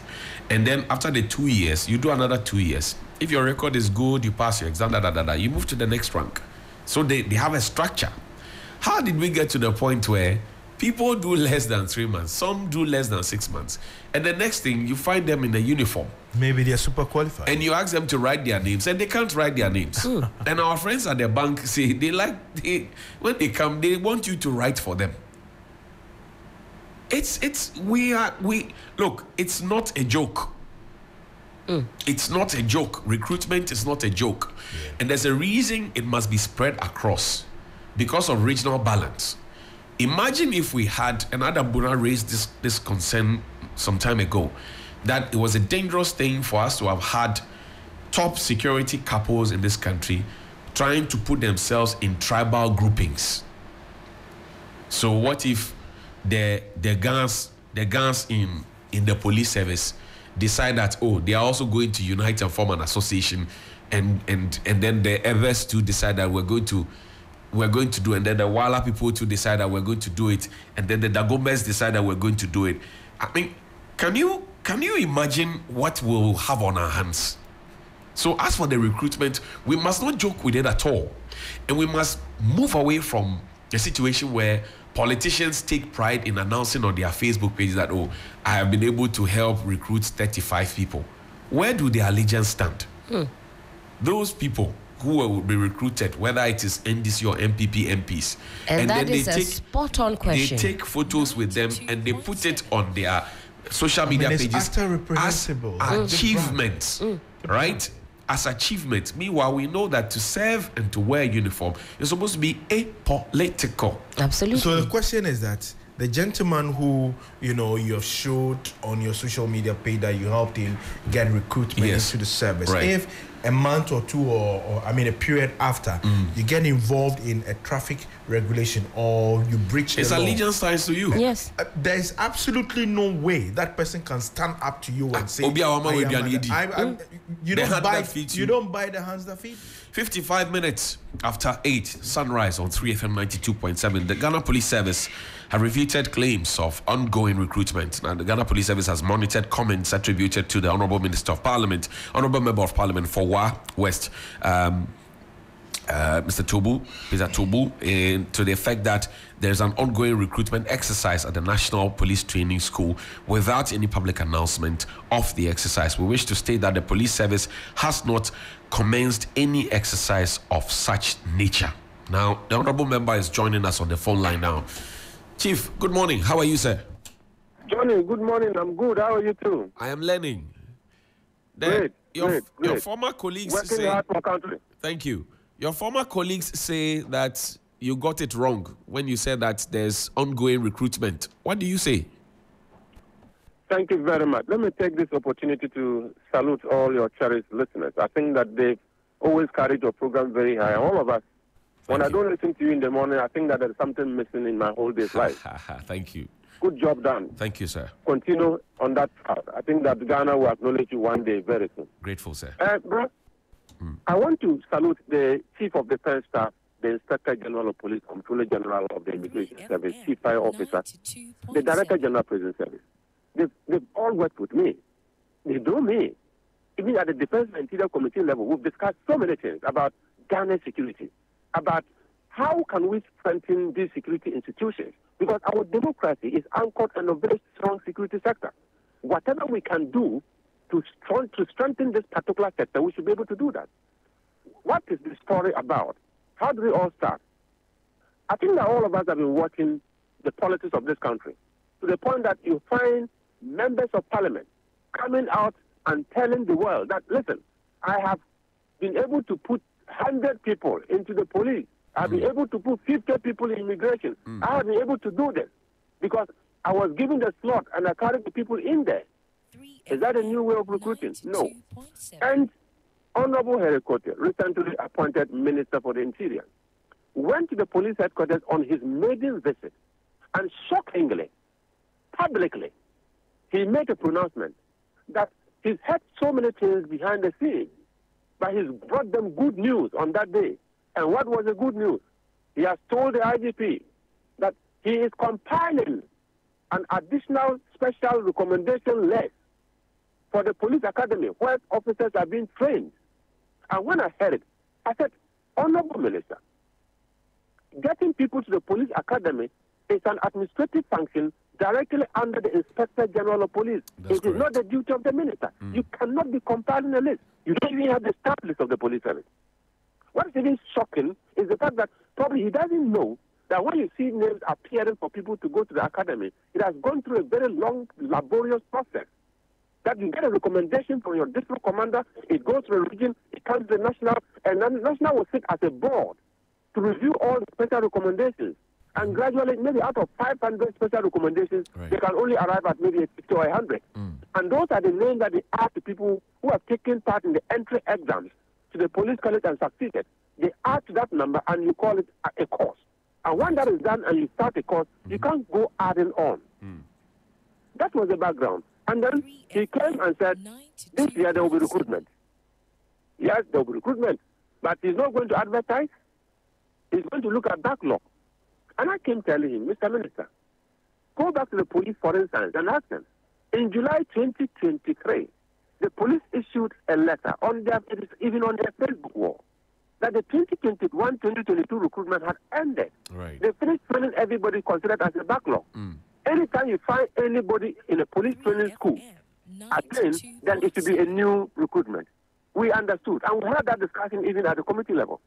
Speaker 1: And then after the 2 years, you do another 2 years. If your record is good, you pass your exam, you move to the next rank. So they have a structure. How did we get to the point where people do less than 3 months, some do less than 6 months, and the next thing you find them in a uniform?
Speaker 3: Maybe they're super qualified.
Speaker 1: And you ask them to write their names, and they can't write their names. And our friends at the bank say when they come, they want you to write for them. Look, it's not a joke. It's not a joke. Recruitment is not a joke. And there's a reason it must be spread across because of regional balance. Imagine if we had, and Adam Buna raised this concern some time ago, that it was a dangerous thing for us to have had top security couples in this country trying to put themselves in tribal groupings. So what if the guns in the police service decide that, they are also going to unite and form an association, and then the others too decide that we're going to do, and then the Wala people too decide that we're going to do it, and then the Dagombes decide that we're going to do it. I mean, can you imagine what we'll have on our hands? So as for the recruitment, we must not joke with it at all, and we must move away from a situation where Politicians take pride in announcing on their Facebook page that, oh, I have been able to help recruit 35 people. Where do their allegiance stand? Those people who will be recruited, whether it is NDC or MPP MPs,
Speaker 2: and that then is a spot-on question.
Speaker 1: They take photos with them and they put it on their social media pages as achievements, right? As achievements. Meanwhile, we know that to serve and to wear a uniform is supposed to be apolitical.
Speaker 2: Absolutely.
Speaker 3: So the question is that the gentleman who, you know, you have showed on your social media page that you helped him get recruitment into the service.
Speaker 1: Right.
Speaker 3: If a month or two or a period after you get involved in a traffic regulation or you breach the law,
Speaker 1: allegiance ties to you.
Speaker 2: Yes.
Speaker 3: There is absolutely no way that person can stand up to you and say, you don't buy the hands that feed.
Speaker 1: 55 minutes after 8, Sunrise on 3FM 92.7. The Ghana Police Service have refuted claims of ongoing recruitment. Now, the Ghana Police Service has monitored comments attributed to the Honorable Minister of Parliament, Honorable Member of Parliament for Wa West, Mr. Peter Tobu, to the effect that there's an ongoing recruitment exercise at the National Police Training School without any public announcement of the exercise. We wish to state that the police service has not commenced any exercise of such nature. Now, the Honorable Member is joining us on the phone line now. Chief, good morning. How are you, sir?
Speaker 4: Johnny, good morning. I'm good. How are you too?
Speaker 1: I am learning.
Speaker 4: Great.
Speaker 1: Your former colleagues
Speaker 4: working hard for country.
Speaker 1: Thank you. Your former colleagues say that you got it wrong when you said that there's ongoing recruitment. What do you say?
Speaker 4: Thank you very much. Let me take this opportunity to salute all your cherished listeners. I think that they've always carried your program very high. All of us, when I don't listen to you in the morning, I think that there's something missing in my whole day's life.
Speaker 1: Thank you.
Speaker 4: Good job done.
Speaker 1: Thank you, sir.
Speaker 4: Continue on that path. I think that Ghana will acknowledge you one day very soon.
Speaker 1: Grateful, sir.
Speaker 4: Bro, I want to salute the Chief of Defense Staff, the Inspector General of Police, Comptroller General of the Immigration Service, Chief Fire Officer, the Director General of Prison Service. They've all worked with me. They know me. Even at the Defense and Interior Committee level, we've discussed so many things about Ghana's security, about how can we strengthen these security institutions, because our democracy is anchored on a very strong security sector. Whatever we can do to strengthen this particular sector, we should be able to do that. What is the story about? How do we all start? I think that all of us have been watching the politics of this country to the point that you find members of parliament coming out and telling the world that, listen, I have been able to put 100 people into the police. I've been able to put 50 people in immigration. I have been able to do this because I was given the slot and I carried the people in there. Is that a new way of recruiting? No. And Honorable Harry Cote, recently appointed Minister for the Interior, went to the police headquarters on his maiden visit, and shockingly, publicly, he made a pronouncement that he's had so many things behind the scenes, but he's brought them good news on that day. And what was the good news? He has told the IGP that he is compiling an additional special recommendation list for the police academy where officers are being trained. And when I heard it, I said, Honorable Minister, getting people to the police academy is an administrative function directly under the Inspector General of Police. It is not the duty of the minister. You cannot be compiling a list. You don't even have the staff list of the police service. What is even shocking is the fact that probably he doesn't know that when you see names appearing for people to go to the academy, it has gone through a very long, laborious process. That you get a recommendation from your district commander, it goes to the region, it comes to the national, and then the national will sit as a board to review all the special recommendations. And gradually, maybe out of 500 special recommendations, they can only arrive at maybe 50 or 100. And those are the names that they ask the people who have taken part in the entry exams to the police college and succeeded. They add to that number and you call it a course. And when that is done and you start a course, you can't go adding on. That was the background. And then he came and said, this year there will be recruitment. Yes, there will be recruitment. But he's not going to advertise. He's going to look at backlog. And I came telling him, Mr. Minister, go back to the police, for instance, and ask them. In July 2023, the police issued a letter, on their, even on their Facebook wall, that the 2021-2022 recruitment had ended.
Speaker 1: Right.
Speaker 4: They finished training everybody considered as a backlog. Anytime you find anybody in a police training school, again, then it should be a new recruitment. We understood, and we had that discussion even at the committee level.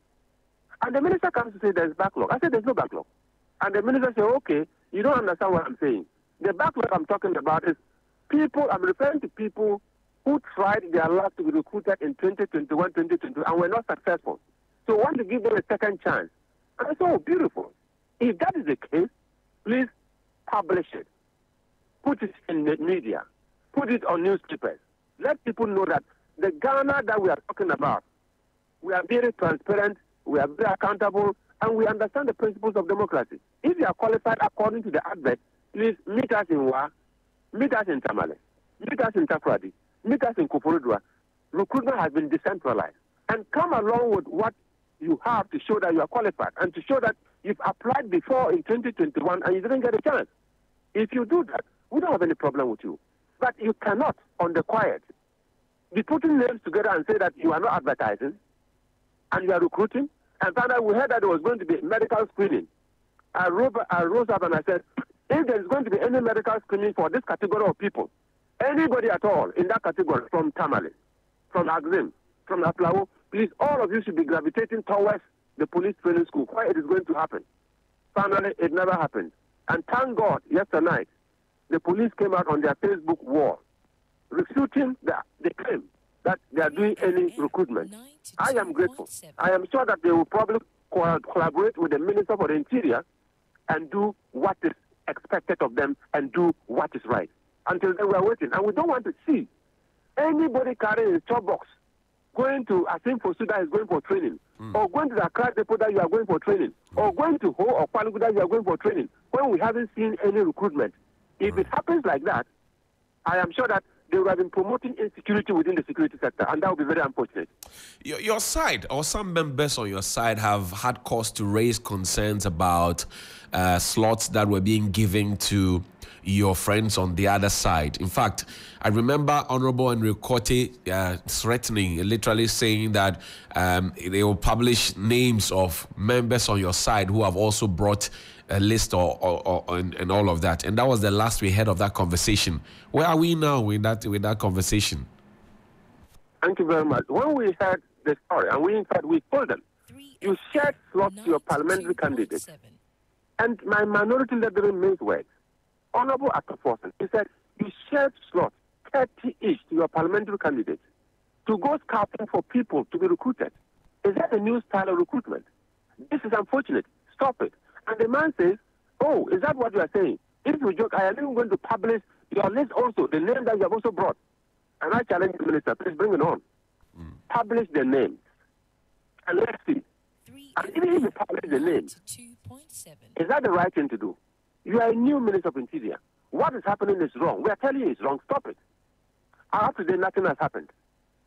Speaker 4: And the minister comes to say there's backlog. I said there's no backlog. And the minister said, okay, you don't understand what I'm saying. The backlog I'm talking about is people, I'm referring to people who tried their luck to be recruited in 2021, 2022, and were not successful. So I want to give them a second chance. And I said, oh, beautiful. If that is the case, please publish it. Put it in the media. Put it on newspapers. Let people know that the Ghana that we are talking about, we are very transparent, we are very accountable, and we understand the principles of democracy. If you are qualified according to the advert, please meet us in Wa, meet us in Tamale, meet us in Takrady, meet us in Koforidua. Recruitment has been decentralized. And come along with what you have to show that you are qualified and to show that you've applied before in 2021 and you didn't get a chance. If you do that, we don't have any problem with you. But you cannot, on the quiet, be putting names together and say that you are not advertising and you are recruiting. And finally, we heard that there was going to be medical screening. I rose up and I said, if there's going to be any medical screening for this category of people, anybody at all in that category, from Tamale, from Axim, from Aplawo, please, all of you should be gravitating towards the police training school, where it is going to happen. Finally, it never happened. And thank God, yesterday night, the police came out on their Facebook wall, refuting the claim that they are doing any recruitment. I am grateful. I am sure that they will probably collaborate with the Minister for the Interior and do what is expected of them and do what is right. Until then, we are waiting. And we don't want to see anybody carrying a chop box going to Asim Fosuda is going for training, or going to the Accra depot that you are going for training, or going to Ho or Kwalugu that you are going for training, when we haven't seen any recruitment. If it happens like that, I am sure that they would have been promoting insecurity within the security sector, and that would be very unfortunate.
Speaker 1: Your side, or some members on your side, have had cause to raise concerns about slots that were being given to your friends on the other side. In fact, I remember Honorable Enrique threatening, literally saying that they will publish names of members on your side who have also brought a list and all of that. And that was the last we heard of that conversation. Where are we now with that conversation?
Speaker 4: Thank you very much. When we heard the story, and we told them, you shared slots to your parliamentary candidates. And my minority leader made words. Honorable Akaforsen, he said, you shared slots, 30 each, to your parliamentary candidates to go scouting for people to be recruited. Is that a new style of recruitment? This is unfortunate. Stop it. And the man says, oh, is that what you are saying? If you joke, I am even going to publish your list also, the name that you have also brought. And I challenge the minister, please bring it on. Publish the names. And let's see. And even if you publish the names, is that the right thing to do? You are a new Minister of Interior. What is happening is wrong. We are telling you it's wrong. Stop it. Up to date, nothing has happened.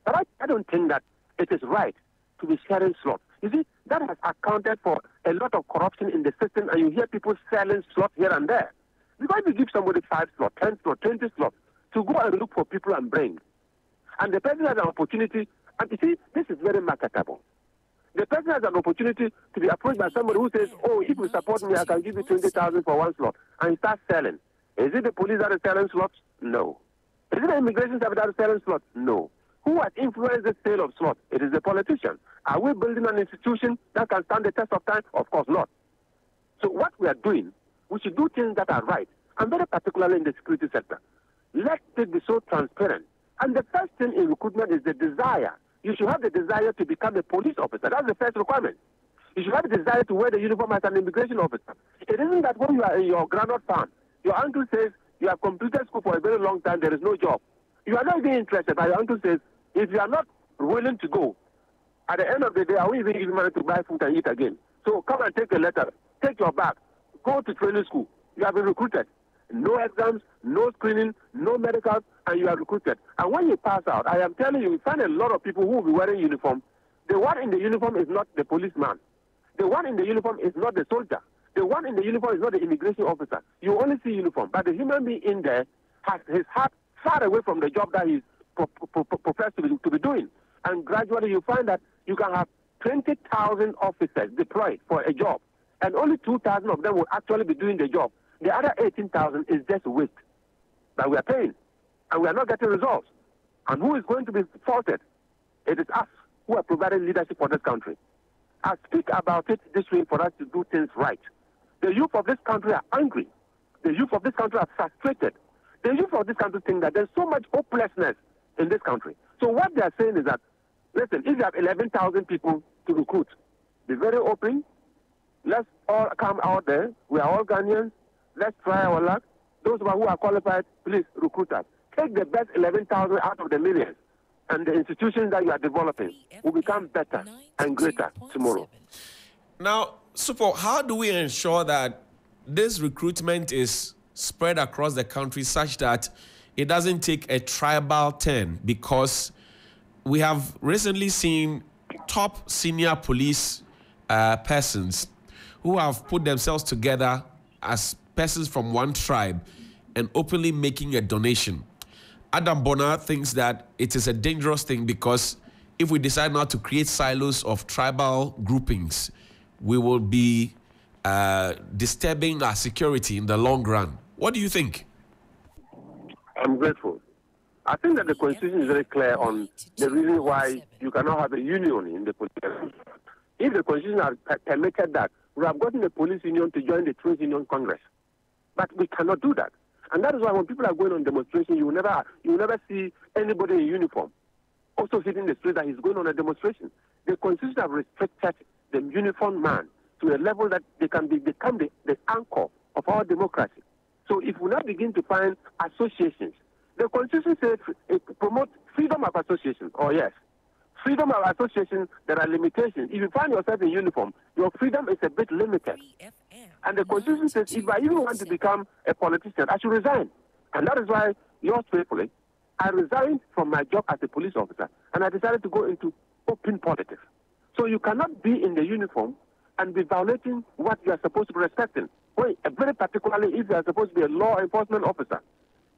Speaker 4: But I don't think that it is right to be sharing slots. You see, that has accounted for a lot of corruption in the system, and you hear people selling slots here and there. Because if you give somebody 5 slots, 10 slots, 20 slots to go and look for people and bring, and the person has an opportunity, and you see, this is very marketable. The person has an opportunity to be approached by somebody who says, oh, if you support me, I can give you 20,000 for 1 slot. And he starts selling. Is it the police that is selling slots? No. Is it the immigration service that is selling slots? No. Who has influenced the sale of slots? It is the politician. Are we building an institution that can stand the test of time? Of course not. So what we are doing, we should do things that are right, and very particularly in the security sector. Let it be so transparent. And the first thing in recruitment is the desire. You should have the desire to become a police officer. That's the first requirement. You should have the desire to wear the uniform as an immigration officer. It isn't that when you are in your groundnut farm, your uncle says you have completed school for a very long time, there is no job. You are not even interested, but your uncle says, if you are not willing to go, at the end of the day, I will even give you money to buy food and eat again. So come and take a letter, take your bag, go to training school. You have been recruited. No exams, no screening, no medicals, and you are recruited. And when you pass out, I am telling you, you find a lot of people who will be wearing uniform. The one in the uniform is not the policeman. The one in the uniform is not the soldier. The one in the uniform is not the immigration officer. You only see uniform. But the human being in there has his heart far away from the job that he's professed to be doing. And gradually you find that you can have 20,000 officers deployed for a job, and only 2,000 of them will actually be doing the job. The other 18,000 is just waste that we are paying, and we are not getting results. And who is going to be faulted? It is us who are providing leadership for this country. I speak about it this way for us to do things right. The youth of this country are angry. The youth of this country are frustrated. The youth of this country think that there's so much hopelessness in this country. So what they are saying is that, listen, if you have 11,000 people to recruit, be very open. Let's all come out there. We are all Ghanaians. Let's try our luck. Those who are qualified, please recruit us. Take the best 11,000 out of the millions, and the institutions that you are developing will become better and greater tomorrow.
Speaker 1: Now, Supo, how do we ensure that this recruitment is spread across the country such that it doesn't take a tribal turn? Because we have recently seen top senior police persons who have put themselves together as persons from one tribe and openly making a donation. Adam Bonner thinks that it is a dangerous thing because if we decide not to create silos of tribal groupings, we will be disturbing our security in the long run. What do you think?
Speaker 4: I'm grateful. I think that the Constitution is very clear on the reason why you cannot have a union in the police. If the Constitution had permitted that, we have gotten the police union to join the Trade Union Congress. But we cannot do that. And that is why when people are going on demonstration, you will never see anybody in uniform also sitting in the street that he's going on a demonstration. The Constitution has restricted the uniformed man to a level that they can become the anchor of our democracy. So if we now begin to find associations, the Constitution says it promotes freedom of association. Oh yes, freedom of association, there are limitations. If you find yourself in uniform, your freedom is a bit limited. And the Constitution says if I even want to become a politician, I should resign. And that is why, yours faithfully, I resigned from my job as a police officer and I decided to go into open politics. So you cannot be in the uniform and be violating what you are supposed to be respecting. Well, very particularly if you are supposed to be a law enforcement officer.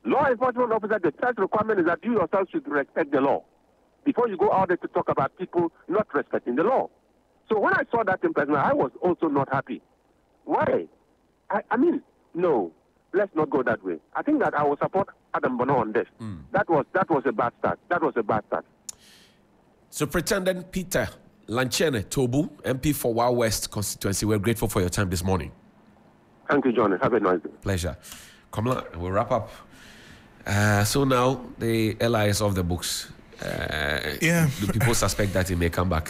Speaker 4: Law enforcement officer, the first requirement is that you yourself should respect the law before you go out there to talk about people not respecting the law. So when I saw that in person, I was also not happy. Why? I mean, no, let's not go that way. I think that I will support Adam Bono on this. That was a bad start. That was a bad start.
Speaker 1: Superintendent Peter Lanchene Tobu, MP for Wa West constituency, we're grateful for your time this morning.
Speaker 4: Thank you, John. Have a nice day.
Speaker 1: Pleasure. Kamala, we'll wrap up. So now the LI is off the books. Do people suspect that he may come back?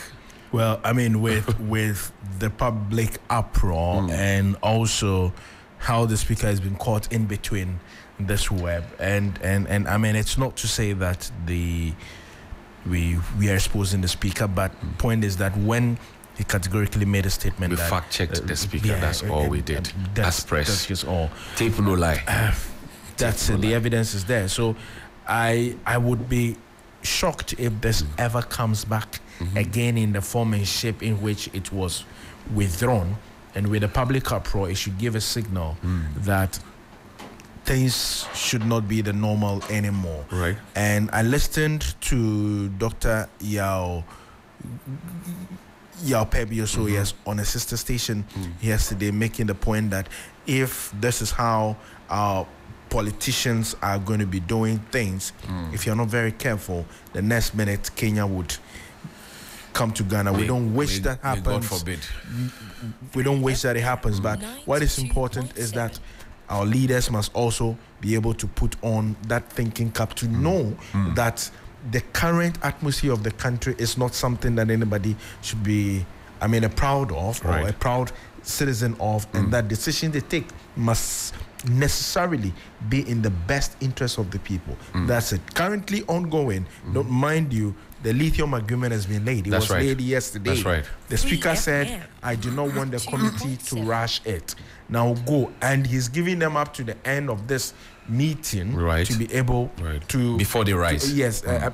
Speaker 3: Well, I mean, with the public uproar and also how the speaker has been caught in between this web, and I mean, it's not to say that we are exposing the speaker, but point is that when he categorically made a statement,
Speaker 1: we
Speaker 3: that
Speaker 1: fact-checked the speaker. That's all we did. That's press.
Speaker 3: That's just all.
Speaker 1: Tape no lie.
Speaker 3: That's it. The evidence is there. So I would be shocked if this ever comes back again in the form and shape in which it was withdrawn. And with the public uproar, it should give a signal that things should not be the normal anymore.
Speaker 1: Right.
Speaker 3: And I listened to Dr. Yao Pebio yes, on a sister station yesterday, making the point that if this is how our politicians are going to be doing things, if you're not very careful, the next minute Kenya would come to Ghana. We don't wish that happens.
Speaker 1: God forbid.
Speaker 3: We don't wish that it happens. But what is important is that our leaders must also be able to put on that thinking cap to know that the current atmosphere of the country is not something that anybody should be, proud of or a proud citizen of, and that decision they take must necessarily be in the best interest of the people. That's it. Currently ongoing. Don't mind you, the lithium agreement has been laid. It was laid yesterday.
Speaker 1: That's right.
Speaker 3: The speaker said, I do not want the committee to rush it. Now go. And he's giving them up to the end of this meeting to be able to...
Speaker 1: Before they rise.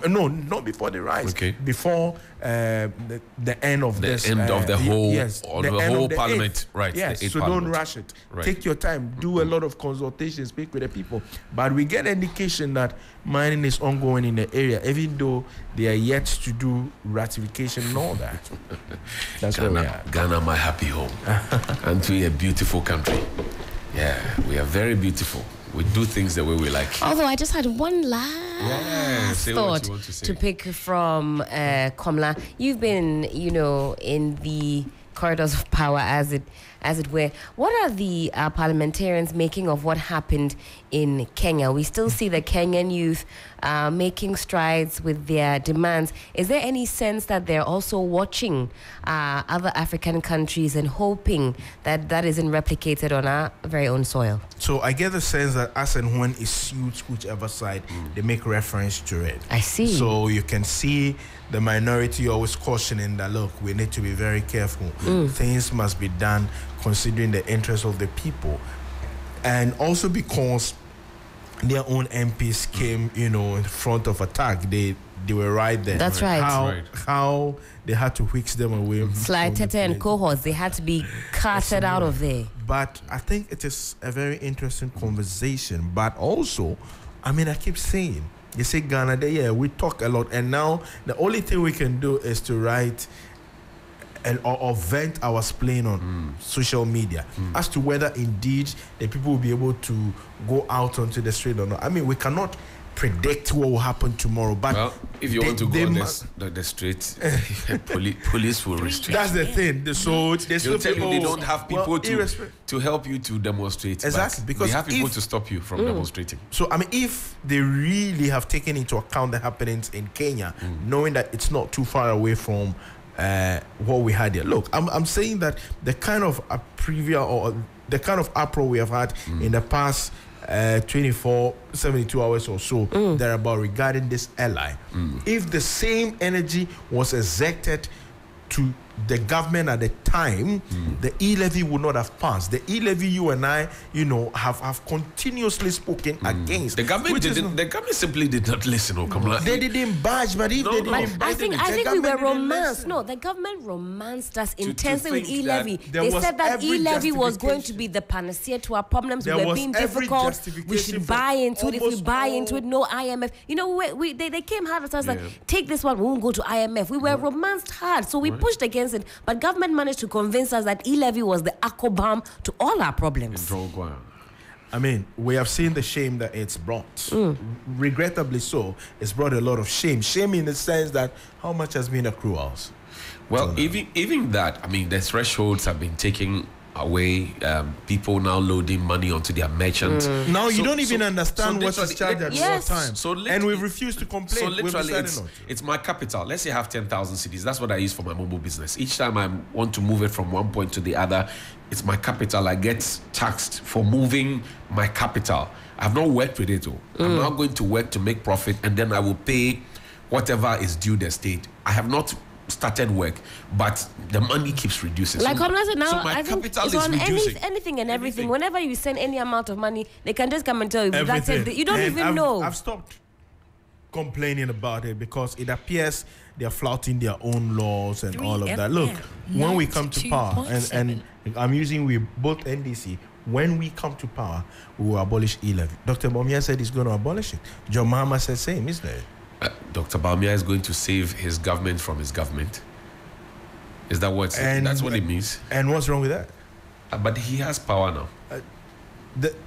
Speaker 3: No, not before they rise.
Speaker 1: Okay.
Speaker 3: Before the end of this...
Speaker 1: The end of the whole... the whole parliament.
Speaker 3: Right. Yes, so don't rush it. Take your time. Do a lot of consultation. Speak with the people. But we get indication that mining is ongoing in the area, even though they are yet yet to do ratification and all that. That's
Speaker 1: Ghana,
Speaker 3: where we are.
Speaker 1: Ghana, my happy home. And we are a beautiful country. Yeah, we are very beautiful. We do things the way we like.
Speaker 2: Although I just had one last thought to pick from Komla. You've been, in the corridors of power, as it were. What are the parliamentarians making of what happened in Kenya? We still see the Kenyan youth making strides with their demands. Is there any sense that they're also watching other African countries and hoping that that isn't replicated on our very own soil?
Speaker 3: So I get the sense that as and when it suits whichever side, they make reference to it.
Speaker 2: I see.
Speaker 3: So you can see the minority always cautioning that, look, we need to be very careful. Things must be done considering the interests of the people. And also because their own MPs came, in front of attack. They were right there.
Speaker 2: That's right.
Speaker 3: How they had to whisk them away.
Speaker 2: Sly Tete and cohorts, they had to be carted out of there.
Speaker 3: But I think it is a very interesting conversation. But also, I keep saying, you say Ghana, we talk a lot. And now the only thing we can do is to write or vent our spleen on social media as to whether indeed the people will be able to go out onto the street or not. We cannot predict what will happen tomorrow. But
Speaker 1: if you want to go on the street, police will restrict.
Speaker 3: That's the thing. So
Speaker 1: they'll tell you they don't have people to help you to demonstrate.
Speaker 3: Exactly, because
Speaker 1: they have people to stop you from demonstrating.
Speaker 3: So if they really have taken into account the happenings in Kenya, knowing that it's not too far away from what we had here. Look, I'm saying that the kind of preview or the kind of uproar we have had in the past 24, 72 hours or so thereabout regarding this ally, if the same energy was exerted to the government at the time, the e-levy would not have passed. The e-levy you and I, have continuously spoken against.
Speaker 1: The government the government simply did not listen.
Speaker 3: They didn't budge, but if they didn't budge,
Speaker 2: I think we were romanced. No, the government romanced us intensely with e-levy. They said that e-levy was going to be the panacea to our problems. We were being difficult. We should buy into it. If we buy into it, no IMF. They came hard at us like, take this one, we won't go to IMF. We were romanced hard, so we pushed against it, but government managed to convince us that e-levy was the aquabomb to all our problems.
Speaker 3: We have seen the shame that it's brought. Regrettably so, it's brought a lot of shame. Shame in the sense that how much has been accrued us?
Speaker 1: Well, even that, the thresholds have been taken away. People now loading money onto their merchants.
Speaker 3: Now you don't even understand what is charged at your time. And we refuse to complain.
Speaker 1: So literally, it's my capital. Let's say I have 10,000 cedis. That's what I use for my mobile business. Each time I want to move it from one point to the other, it's my capital. I get taxed for moving my capital. I've not worked with it. I'm now going to work to make profit, and then I will pay whatever is due the state. I have not started work, but the money keeps reducing.
Speaker 2: Like now,
Speaker 1: so my
Speaker 2: I think
Speaker 1: capital
Speaker 2: it's
Speaker 1: is
Speaker 2: on
Speaker 1: reducing.
Speaker 2: anything and everything. Whenever you send any amount of money, they can just come and tell you. That's it. You don't even know.
Speaker 3: I've stopped complaining about it because it appears they are flouting their own laws and all of that. Look, when we come to power, and I'm using both NDC, when we come to power, we will abolish e-levy. Dr. Bawumia said he's going to abolish it. John Mahama said same, isn't it?
Speaker 1: Dr. Bawumia is going to save his government from his government. Is that what? That's what it means.
Speaker 3: And what's wrong with that?
Speaker 1: But he has power now.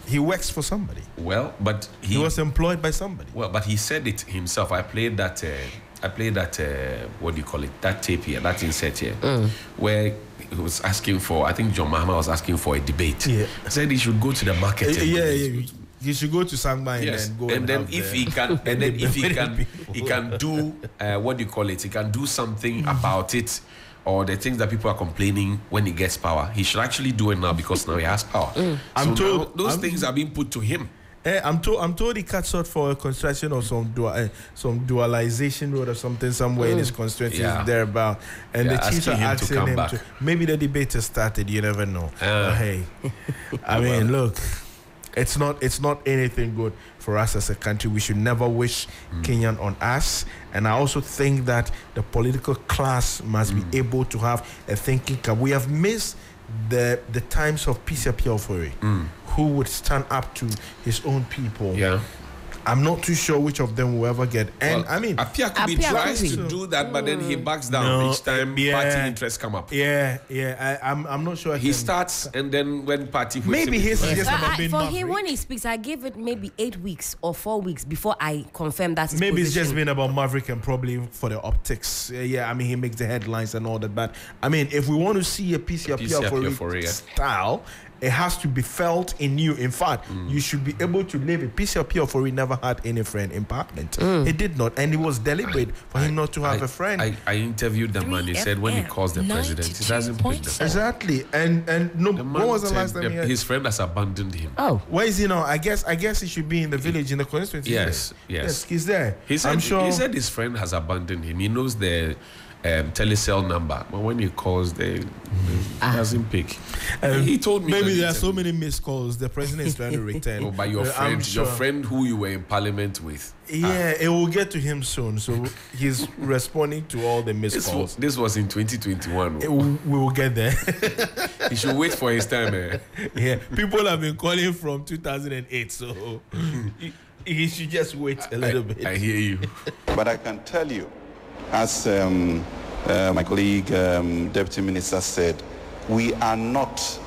Speaker 3: He works for somebody.
Speaker 1: Well, but
Speaker 3: he was employed by somebody.
Speaker 1: Well, but he said it himself. I played that. What do you call it? That tape here, that insert here, where he was asking for. I think John Mahama was asking for a debate. Yeah. Said he should go to the market.
Speaker 3: You should go to Sangma and go.
Speaker 1: And then if he can, and then if he can do what do you call it? He can do something about it, or the things that people are complaining when he gets power. He should actually do it now because now he has power. I'm told those things are being put to him.
Speaker 3: I'm told he cuts out for a construction of some dualization road or something somewhere in his constituency thereabout, and the chiefs are asking him to. Maybe the debate has started. You never know. Hey, look. It's not anything good for us as a country. We should never wish Kenyan on us. And I also think that the political class must be able to have a thinking cap. We have missed the times of Peace Appeal for it, who would stand up to his own people I'm not too sure which of them will ever get. And
Speaker 1: well, Apia Kubi tries to do that, but then he backs down each time party interests come up.
Speaker 3: I'm not sure.
Speaker 1: He starts, and then when party
Speaker 3: maybe his suggestion
Speaker 2: for him when he speaks, I give it maybe 8 weeks or 4 weeks before I confirm that's his
Speaker 3: maybe
Speaker 2: position.
Speaker 3: It's just been about Maverick and probably for the optics. I mean, he makes the headlines and all that. But I mean, if we want to see a PCFP style, it has to be felt in you. In fact, you should be able to live it. PCFP for never had any friend in Parliament. He did not, and it was deliberate for him not to have a friend.
Speaker 1: I interviewed the man. He said when he calls the president, he doesn't pick the phone.
Speaker 3: Exactly, and no. When was the last time
Speaker 1: his friend has abandoned him?
Speaker 3: Oh, where is he now? I guess he should be in the village in the constituency.
Speaker 1: Yes,
Speaker 3: he's there.
Speaker 1: He said, he said his friend has abandoned him. He knows the telecell number, but when he calls, they doesn't pick. He told me
Speaker 3: maybe there are so many missed calls the president is trying to return.
Speaker 1: Oh, by your friend who you were in parliament with.
Speaker 3: Yeah, it will get to him soon. So he's responding to all the missed calls.
Speaker 1: This was in 2021.
Speaker 3: We will get there.
Speaker 1: He should wait for his time.
Speaker 3: Yeah, people have been calling from 2008, so he should just wait a little bit.
Speaker 1: I hear you.
Speaker 5: But I can tell you, as my colleague, Deputy Minister said, we are not